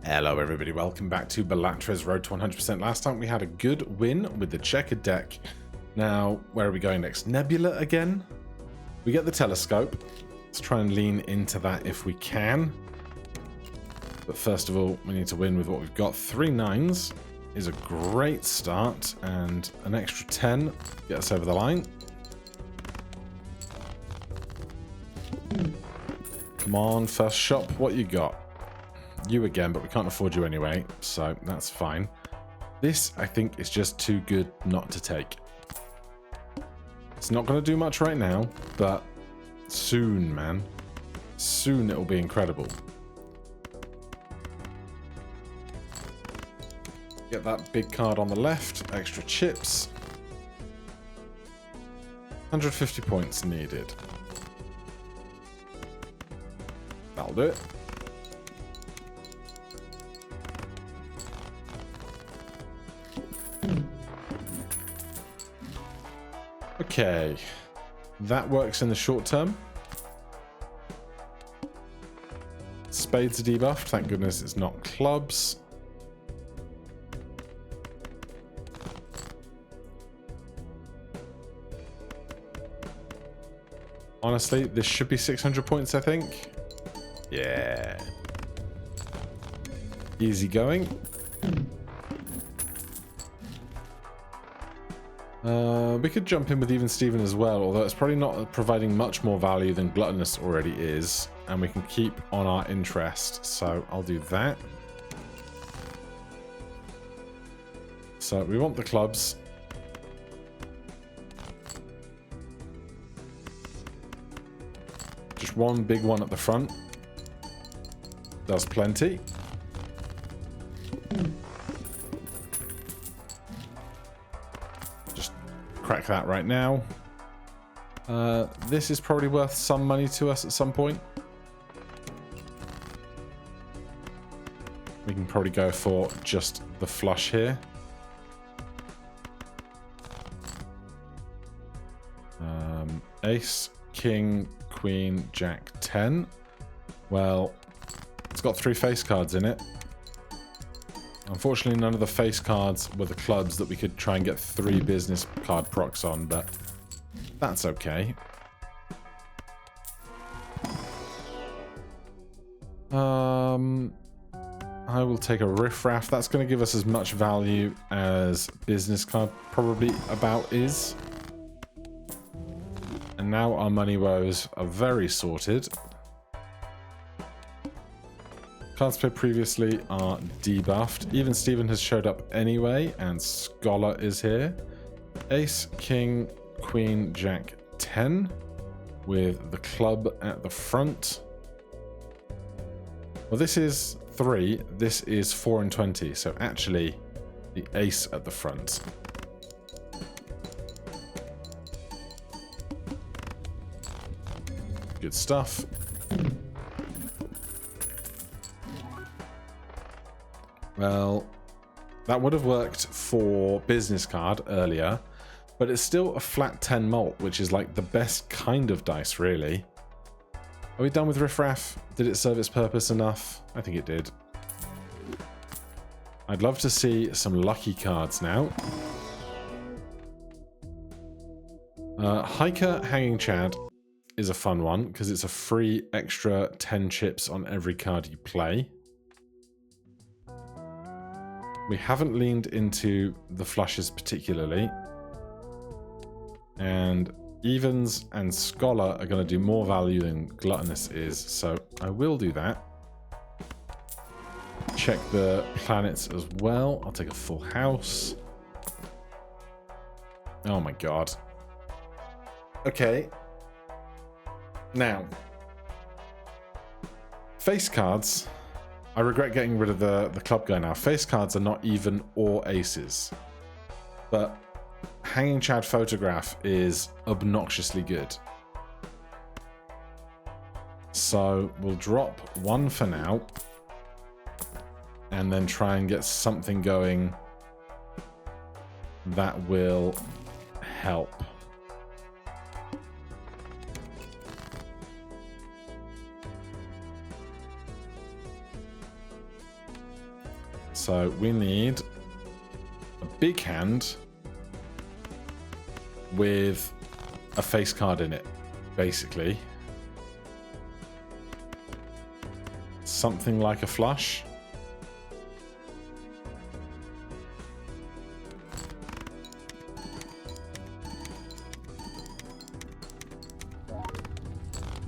Hello everybody, welcome back to Balatro's Road to 100%. Last time we had a good win with the checkered deck. Now, where are we going next? Nebula again? We get the telescope. Let's try and lean into that if we can. But first of all, we need to win with what we've got. 3 9s is a great start, and an extra 10 get us over the line. Come on, first shop, what you got? You again, but we can't afford you anyway, so that's fine. This, I think, is just too good not to take. It's not going to do much right now, but soon, man. Soon it'll be incredible. Get that big card on the left, extra chips. 150 points needed. That'll do it. Okay, that works in the short term. Spades are debuffed, thank goodness it's not clubs. Honestly, this should be 600 points, I think. Yeah. Easy going. We could jump in with Even Steven as well, although it's probably not providing much more value than Gluttonous already is, and we can keep on our interest, so I'll do that. So we want the clubs. Just one big one at the front. Does plenty. Crack that right now. This is probably worth some money to us at some point. We can probably go for just the flush here. Ace, King, Queen, Jack, 10. Well, it's got 3 face cards in it. Unfortunately, none of the face cards were the clubs that we could try and get 3 business card procs on, but that's okay. I will take a riffraff. That's going to give us as much value as business card probably about is. And now our money woes are very sorted. Cards played previously are debuffed. Even Steven has showed up anyway, and Scholar is here. Ace, King, Queen, Jack, 10, with the club at the front. Well, this is 3. This is 4 and 20, so actually the ace at the front. Good stuff. Well, that would have worked for business card earlier, but it's still a flat 10 mult, which is like the best kind of dice, really. Are we done with riffraff? Did it serve its purpose enough? I think it did. I'd love to see some lucky cards now. Hiker Hanging Chad is a fun one because it's a free extra 10 chips on every card you play. We haven't leaned into the flushes particularly. And Evens and Scholar are going to do more value than Gluttonous is, so I will do that. Check the planets as well. I'll take a full house. Oh my god. Okay. Now. Face cards. I regret getting rid of the club guy now. Face cards are not even or aces. But Hanging Chad Photograph is obnoxiously good. So we'll drop 1 for now. And then try and get something going that will help. So we need a big hand with a face card in it, basically. Something like a flush.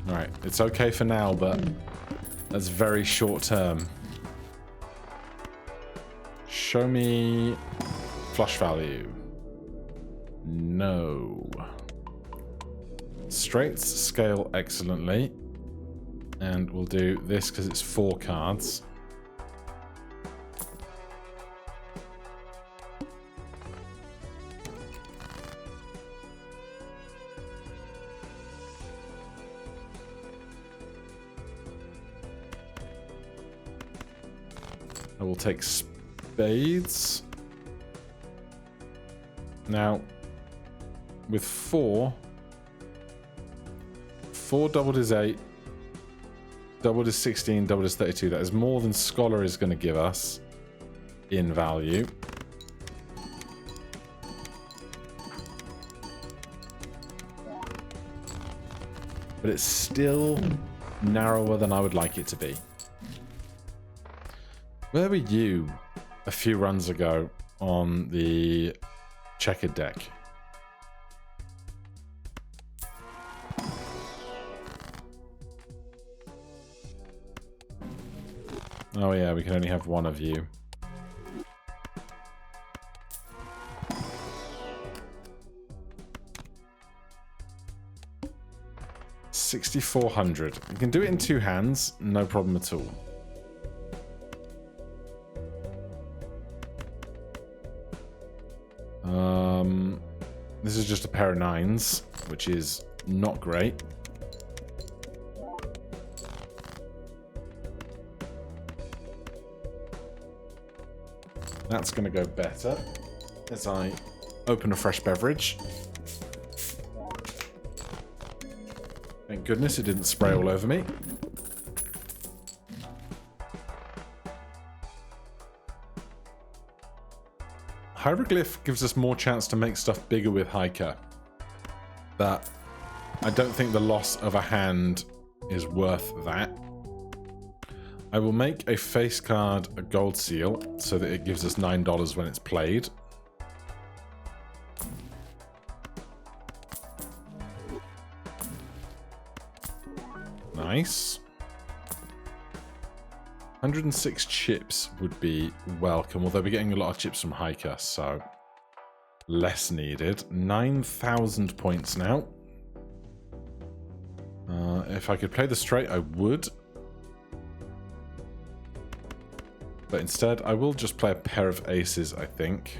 Alright, it's okay for now, but that's very short term. Show me flush value. No. Straights scale excellently. And we'll do this because it's 4 cards. I will take spades. Now, with 4 doubled is 8, doubled is 16, doubled is 32. That is more than Scholar is going to give us in value. But it's still narrower than I would like it to be. Where were you a few runs ago on the checkered deck? Oh yeah, we can only have one of you. $6,400. You can do it in 2 hands, no problem at all. This is just a pair of 9s, which is not great. That's going to go better as I open a fresh beverage. Thank goodness it didn't spray all over me. Hieroglyph gives us more chance to make stuff bigger with Hiker. But I don't think the loss of a hand is worth that. I will make a face card a gold seal so that it gives us $9 when it's played. Nice. 106 chips would be welcome, although we're getting a lot of chips from Hiker, so less needed. 9,000 points now. If I could play the straight, I would. But instead, I will just play a pair of aces, I think.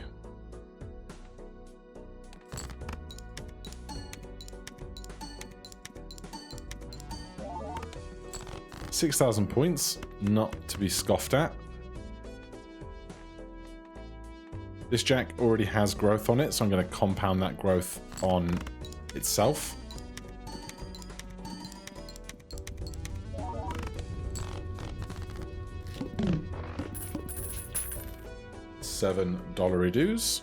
$6,000 points, not to be scoffed at. This jack already has growth on it, so I'm going to compound that growth on itself. $7 dues.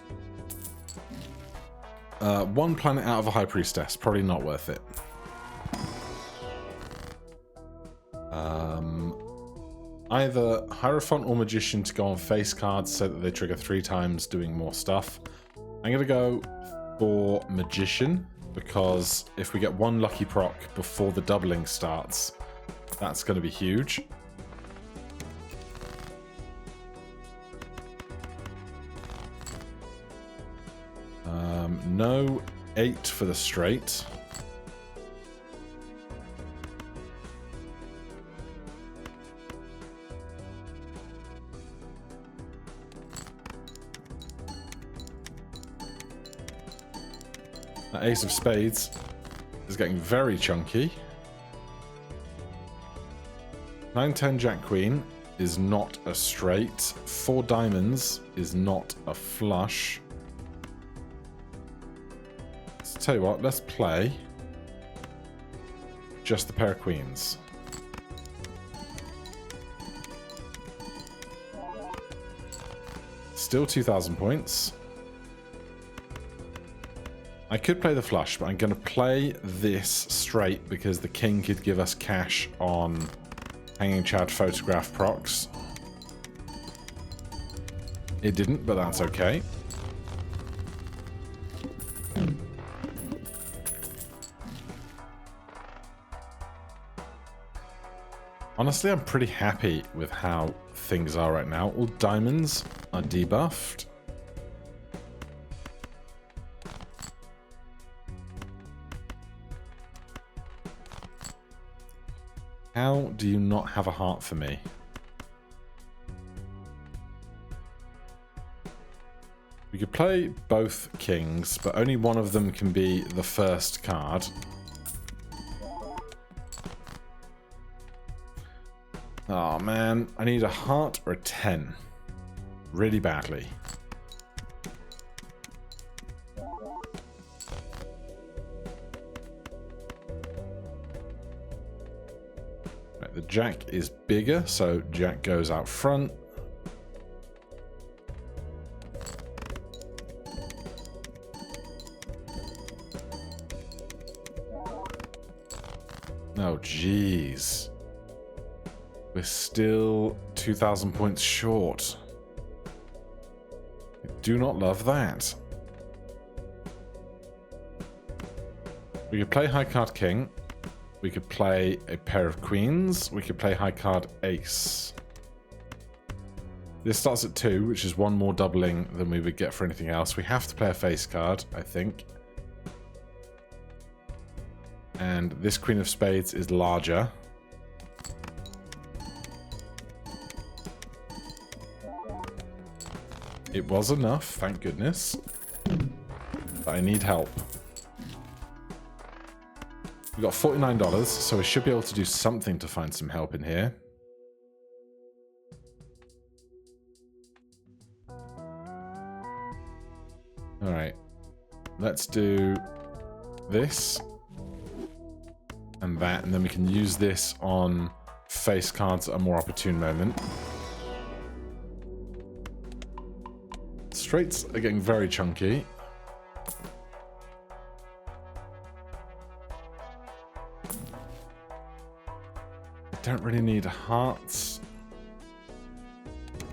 1 planet out of a High Priestess, probably not worth it. Either Hierophant or Magician to go on face cards so that they trigger 3 times, doing more stuff. I'm going to go for Magician, because if we get 1 lucky proc before the doubling starts, that's going to be huge. No 8 for the straight. That Ace of Spades is getting very chunky. 9-10 Jack Queen is not a straight. 4 diamonds is not a flush. So tell you what, let's play just the pair of queens. Still 2,000 points. I could play the flush, but I'm going to play this straight because the king could give us cash on Hanging Chad photograph procs. It didn't, but that's okay. Honestly, I'm pretty happy with how things are right now. All diamonds are debuffed. How do you not have a heart for me? We could play both kings, but only one of them can be the first card. Oh man, I need a heart or a 10. Really badly. Right, the jack is bigger, so jack goes out front. Oh, jeez. We're still 2,000 points short. I do not love that. We could play high card king. We could play a pair of queens. We could play high card ace. This starts at 2, which is one more doubling than we would get for anything else. We have to play a face card, I think. And this queen of spades is larger. It was enough, thank goodness. But I need help. We got $49, so we should be able to do something to find some help in here. Alright. Let's do this. And that, and then we can use this on face cards at a more opportune moment. Straights are getting very chunky. I don't really need hearts.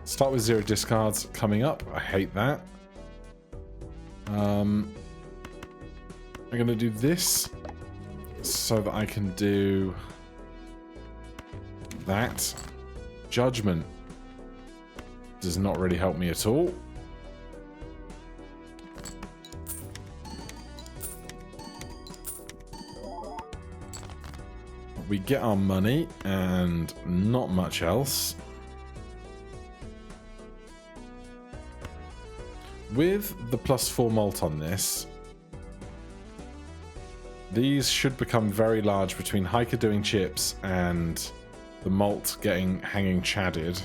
Start with 0 discards coming up. I hate that. I'm going to do this so that I can do that. Judgment does not really help me at all. We get our money and not much else. With the +4 malt on this, these should become very large between Hiker doing chips and the malt getting hanging chadded.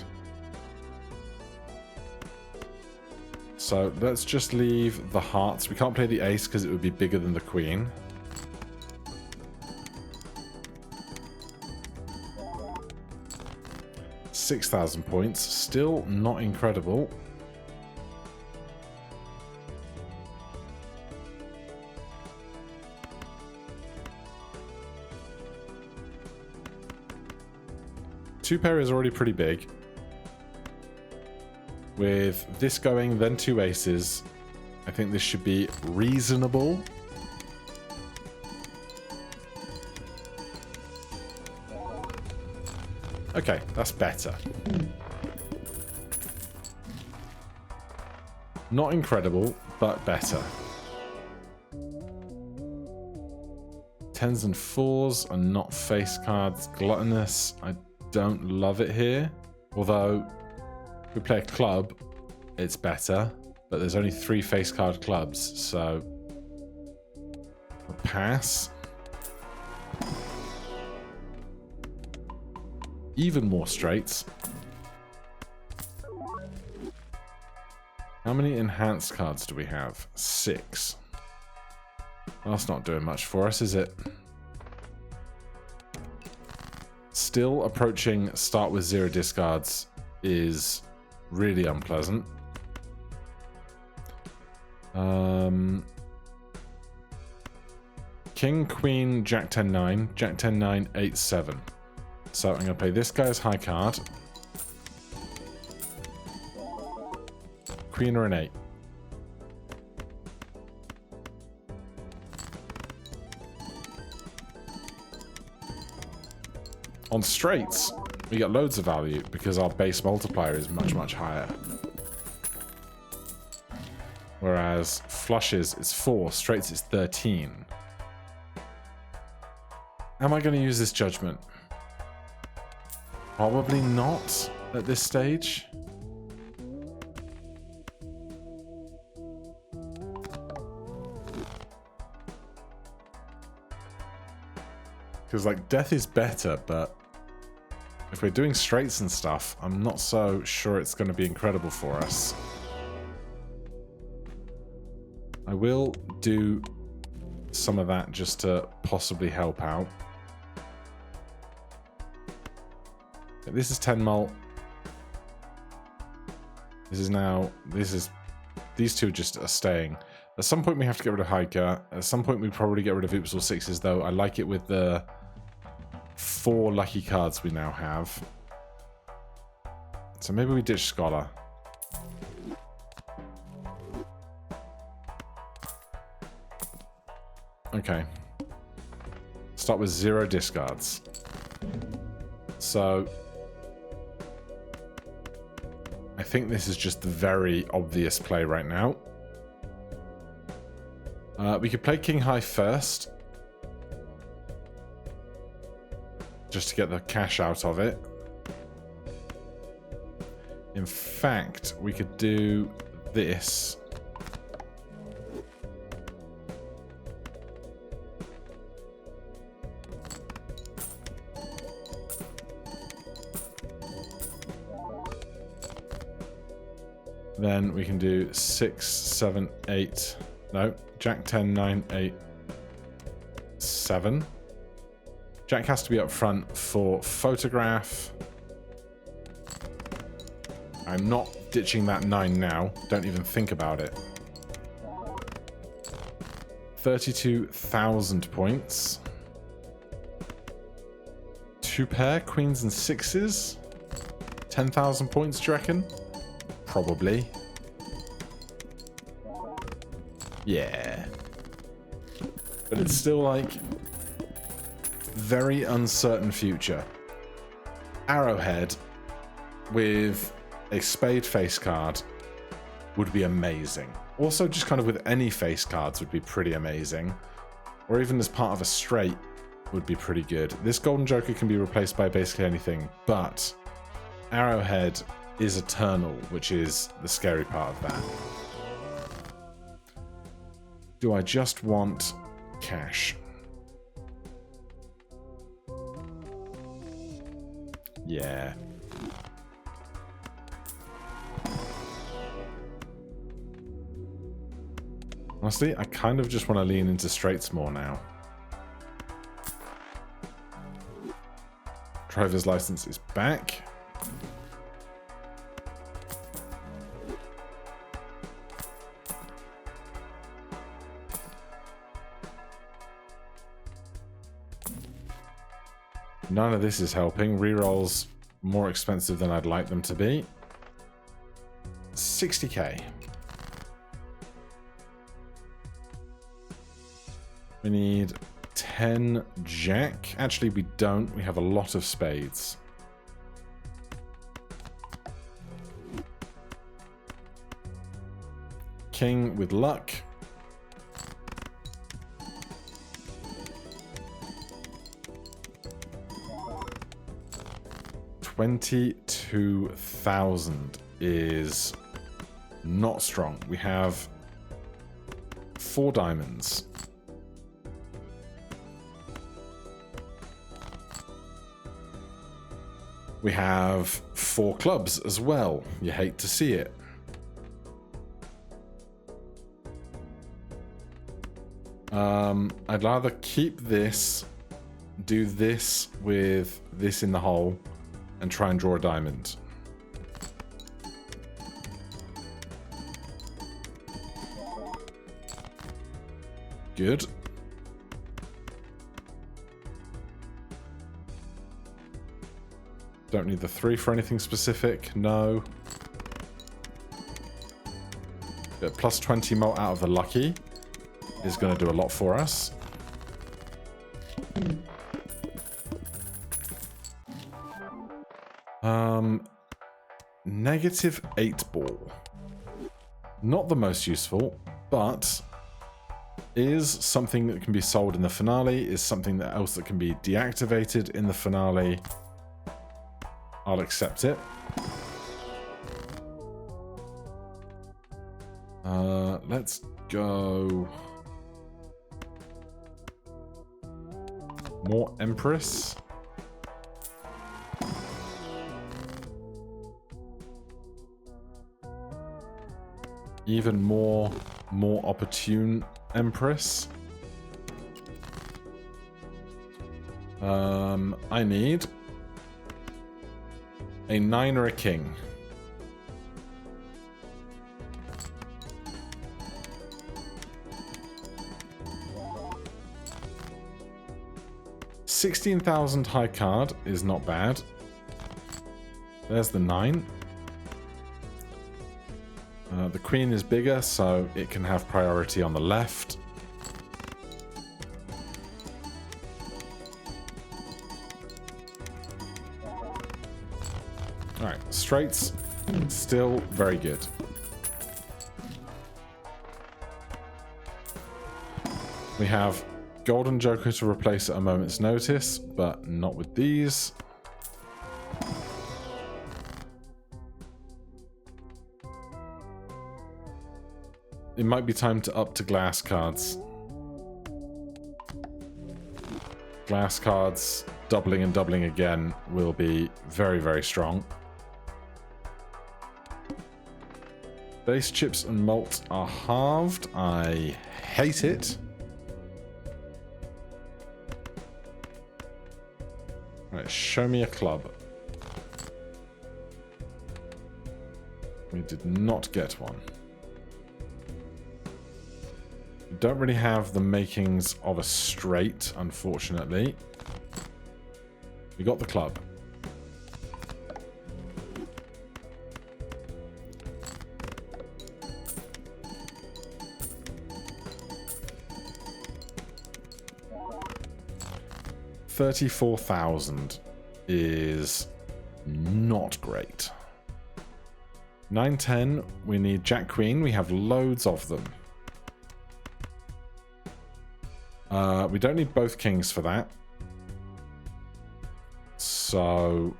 So let's just leave the hearts. We can't play the ace because it would be bigger than the queen. $6,000 points, still not incredible. Two pair is already pretty big. With this going, then 2 aces, I think this should be reasonable. Okay, that's better. Not incredible, but better. 10s and 4s are not face cards. Gluttonous, I don't love it here. Although, if we play a club, it's better. But there's only 3 face card clubs, so I'll pass. Even more straights. How many enhanced cards do we have? 6. Well, that's not doing much for us, is it? Still approaching start with 0 discards is really unpleasant. King, Queen, Jack 10, 9, Jack 10, 9, 8, 7. So I'm going to play this guy's high card. Queen or an 8. On straights, we get loads of value because our base multiplier is much, much higher. Whereas flushes is 4, straights is 13. Am I going to use this judgment? Probably not at this stage. Because, like, death is better, but if we're doing straights and stuff, I'm not so sure it's going to be incredible for us. I will do some of that just to possibly help out. This is 10 mult. These two just are staying. At some point we have to get rid of Hiker. At some point we probably get rid of Oops or 6s though. I like it with the 4 lucky cards we now have. So maybe we ditch Scholar. Okay. Start with 0 discards. So I think this is just the very obvious play right now. We could play King High first, just to get the cash out of it. In fact, we could do this. Then we can do 6, 7, 8. No, Jack 10, 9, 8, 7. Jack has to be up front for photograph. I'm not ditching that 9 now. Don't even think about it. 32,000 points. 2 pair, queens and 6s. 10,000 points, do you reckon? Probably. Yeah. But it's still like very uncertain future. Arrowhead with a spade face card would be amazing. Also just kind of with any face cards would be pretty amazing. Or even as part of a straight would be pretty good. This golden joker can be replaced by basically anything, but Arrowhead is eternal, which is the scary part of that. Do I just want cash? Yeah. Honestly, I kind of just want to lean into straights more now. Driver's license is back. None of this is helping. Rerolls more expensive than I'd like them to be. 60k. We need 10 jack. Actually, we don't. We have a lot of spades. King with luck. $22,000 is not strong. We have 4 diamonds. We have 4 clubs as well. You hate to see it. I'd rather keep this, do this with this in the hole, and try and draw a diamond. Good. Don't need the 3 for anything specific. No. But plus 20 mult out of the lucky is going to do a lot for us. Negative 8 ball. Not the most useful, but is something that can be sold in the finale, is something else that can be deactivated in the finale. I'll accept it. Let's go. More Empress. Even more opportune Empress. I need a 9 or a king. $16,000 high card is not bad. There's the 9. The queen is bigger, so it can have priority on the left. Alright, straights, still very good. We have Golden Joker to replace at a moment's notice, but not with these. It might be time to up to glass cards. Glass cards, doubling and doubling again, will be very, very strong. Base chips and malt are halved. I hate it. Right, show me a club. We did not get one. We don't really have the makings of a straight, unfortunately. We got the club. $34,000 is not great. 9-10, we need Jack Queen. We have loads of them. We don't need both kings for that. So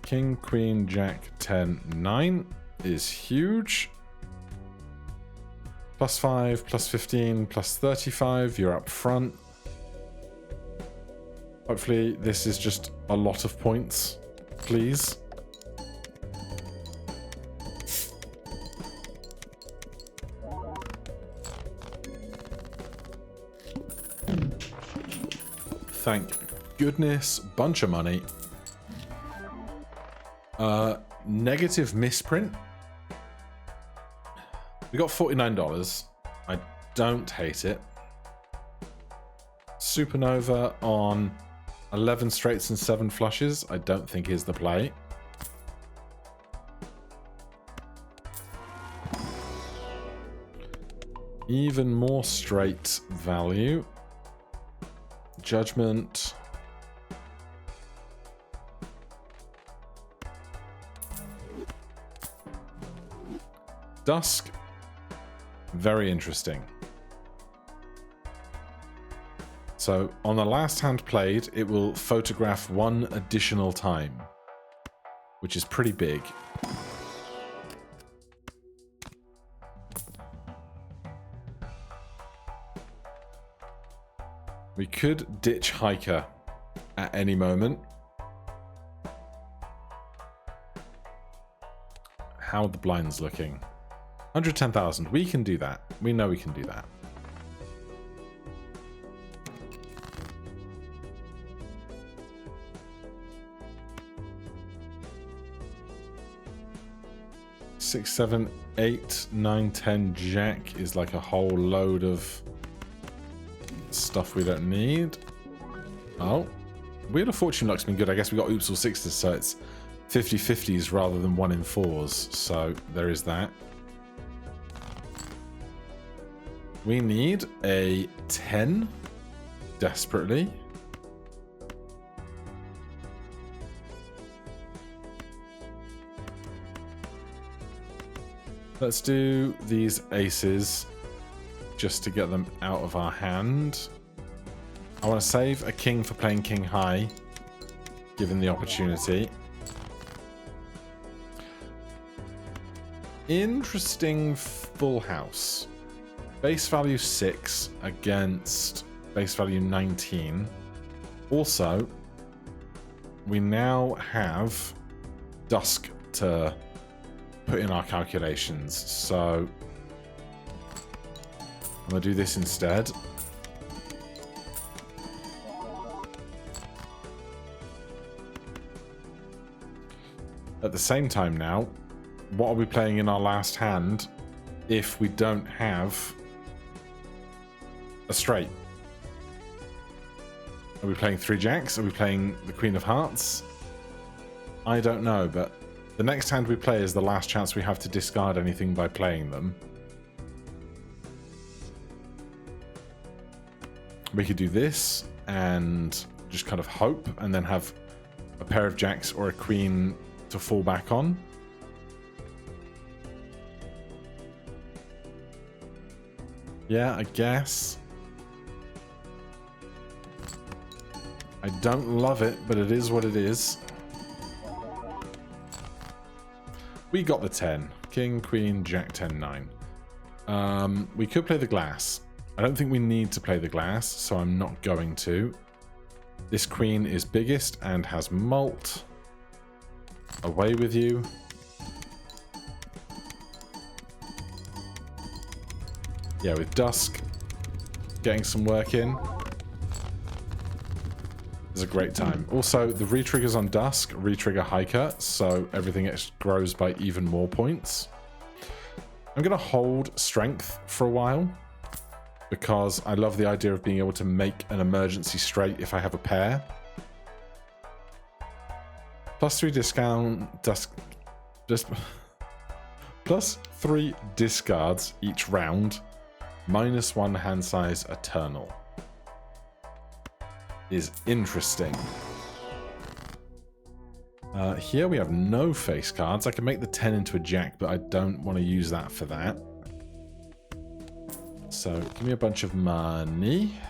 King, Queen, Jack, 10, 9 is huge. Plus 5, plus 15, plus 35, you're up front. Hopefully this is just a lot of points, please. Thank goodness, bunch of money. Negative misprint. We got $49. I don't hate it. Supernova on 11 straights and 7 flushes, I don't think is the play. Even more straight value. Judgment. Dusk. Very interesting. So on the last hand played, it will photograph 1 additional time, which is pretty big. We could ditch Hiker at any moment. How are the blinds looking? 110,000. We can do that. We know we can do that. 6, 7, 8, 9, 10 jack is like a whole load of stuff we don't need. Oh, Wheel of Fortune luck's been good. I guess we got oops or sixes, so it's 50-50s rather than 1 in 4s. So there is that. We need a 10 desperately. Let's do these aces just to get them out of our hand. I want to save a king for playing king high, given the opportunity. Interesting full house. Base value 6 against base value 19. Also, we now have dusk to put in our calculations, so I'm gonna do this instead. At the same time now, what are we playing in our last hand if we don't have a straight? Are we playing 3 jacks? Are we playing the Queen of Hearts? I don't know, but the next hand we play is the last chance we have to discard anything by playing them. We could do this and just kind of hope and then have a pair of jacks or a queen to fall back on. Yeah, I guess. I don't love it, but it is what it is. We got the 10. King, queen, jack, 10, 9. We could play the glass. I don't think we need to play the glass, so I'm not going to. This queen is biggest and has mult. Away with you. Yeah, with dusk getting some work in. It's a great time. Also, the re-triggers on dusk re-trigger hiker, so everything grows by even more points. I'm going to hold strength for a while because I love the idea of being able to make an emergency straight if I have a pair. +3 discount dusk, just +3 discards each round. -1 hand size eternal. Is interesting. Here we have no face cards. I can make the 10 into a jack, but I don't want to use that for that. So give me a bunch of money.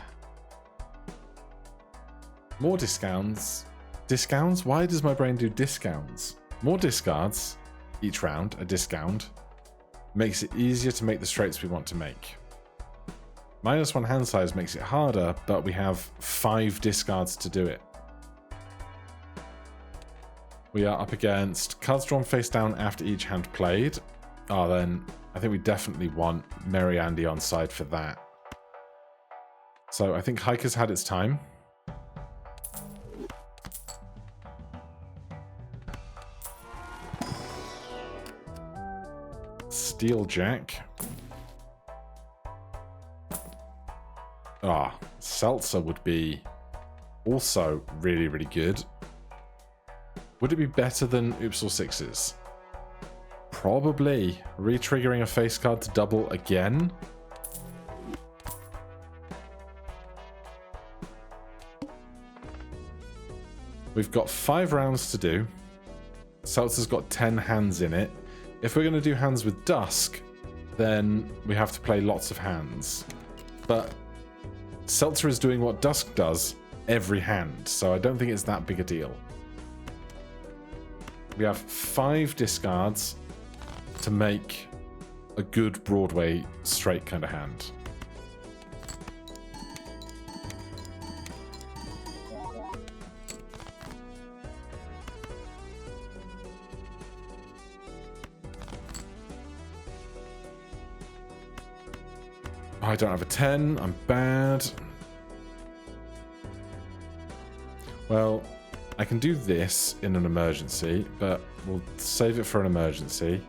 More discounts. Discounts? Why does my brain do discounts? More discards each round, a discount. Makes it easier to make the straights we want to make. -1 hand size makes it harder, but we have 5 discards to do it. We are up against cards drawn face down after each hand played. Oh, then I think we definitely want Merry Andy on side for that. So I think Hiker's had its time. Steel Jack. Ah, Seltzer would be also really, really good. Would it be better than oops or sixes? Probably. Re-triggering a face card to double again. We've got 5 rounds to do. Seltzer's got 10 hands in it. If we're going to do hands with Dusk, then we have to play lots of hands. But Seltzer is doing what Dusk does every hand, so I don't think it's that big a deal. We have 5 discards to make a good Broadway straight kind of hand. I don't have a 10, I'm bad. Well, I can do this in an emergency, but we'll save it for an emergency.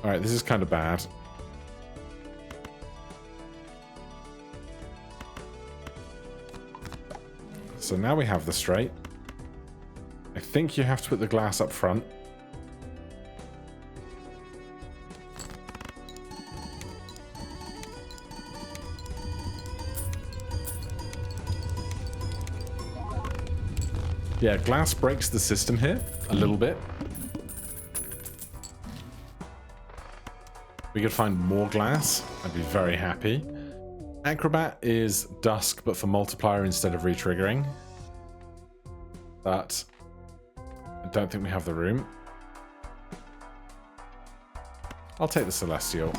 All right, this is kind of bad. So now we have the straight. I think you have to put the glass up front. Yeah, glass breaks the system here a little bit. We could find more glass. I'd be very happy. Acrobat is dusk, but for multiplier instead of re-triggering. But I don't think we have the room. I'll take the Celestial.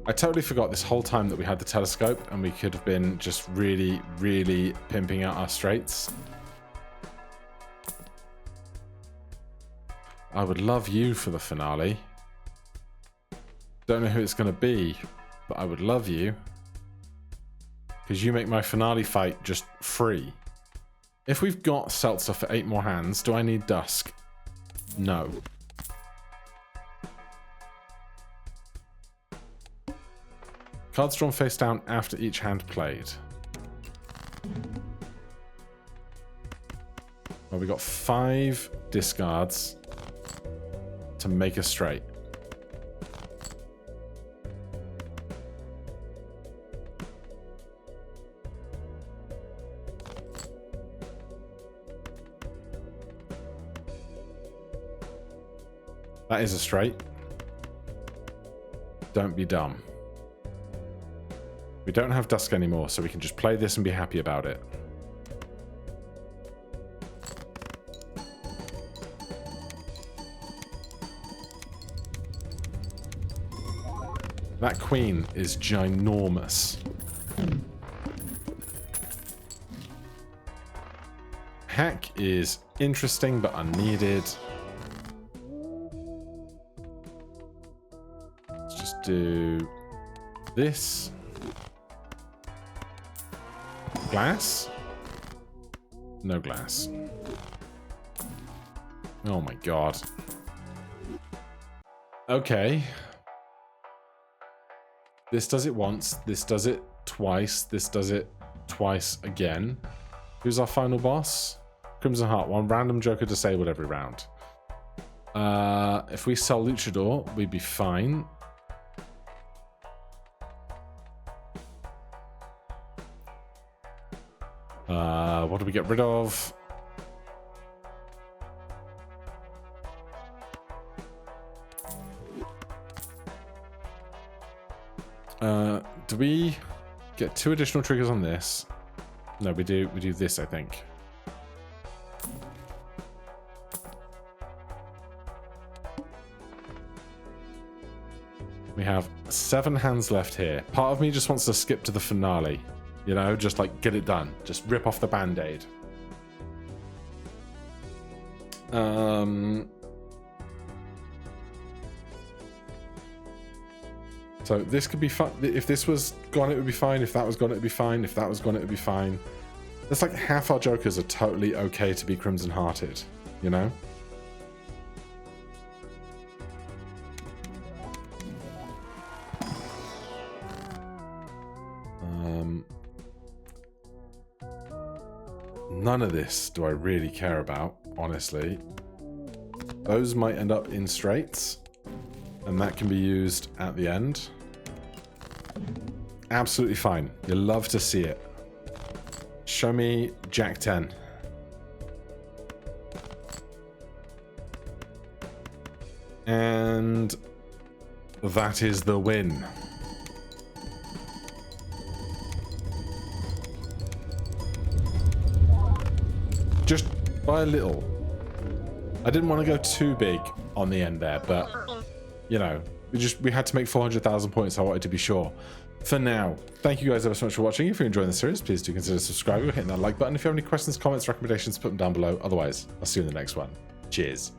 I totally forgot this whole time that we had the telescope and we could have been just really, really pimping out our straights. I would love you for the finale. Don't know who it's going to be, but I would love you. Because you make my finale fight just free. If we've got Seltzer for 8 more hands, do I need Dusk? No. Cards drawn face down after each hand played. Well, we got 5 discards to make a straight. That is a straight. Don't be dumb. We don't have Dusk anymore, so we can just play this and be happy about it. That queen is ginormous. Hack is interesting but unneeded. Let's just do this. Glass? No glass. Oh my god. Okay. This does it once, this does it twice, this does it twice again. Who's our final boss? Crimson Heart, 1 random Joker disabled every round. If we sell Luchador, we'd be fine. What do we get rid of? Do we get 2 additional triggers on this? No, we do this, I think. We have 7 hands left here. Part of me just wants to skip to the finale. You know, just like get it done. Just rip off the band-aid. So this could be fun. If this was gone, it would be fine. If that was gone, it would be fine. If that was gone, it would be fine. It's like half our Jokers are totally okay to be Crimson Hearted, you know? None of this do I really care about, honestly. Those might end up in straights, and that can be used at the end. Absolutely fine. You'll love to see it. Show me Jack 10. And that is the win. Just by a little. I didn't want to go too big on the end there, but you know, we had to make 400,000 points. So I wanted to be sure. For now, thank you guys ever so much for watching. If you're enjoying the series, please do consider subscribing or hitting that like button. If you have any questions, comments, recommendations, put them down below. Otherwise, I'll see you in the next one. Cheers.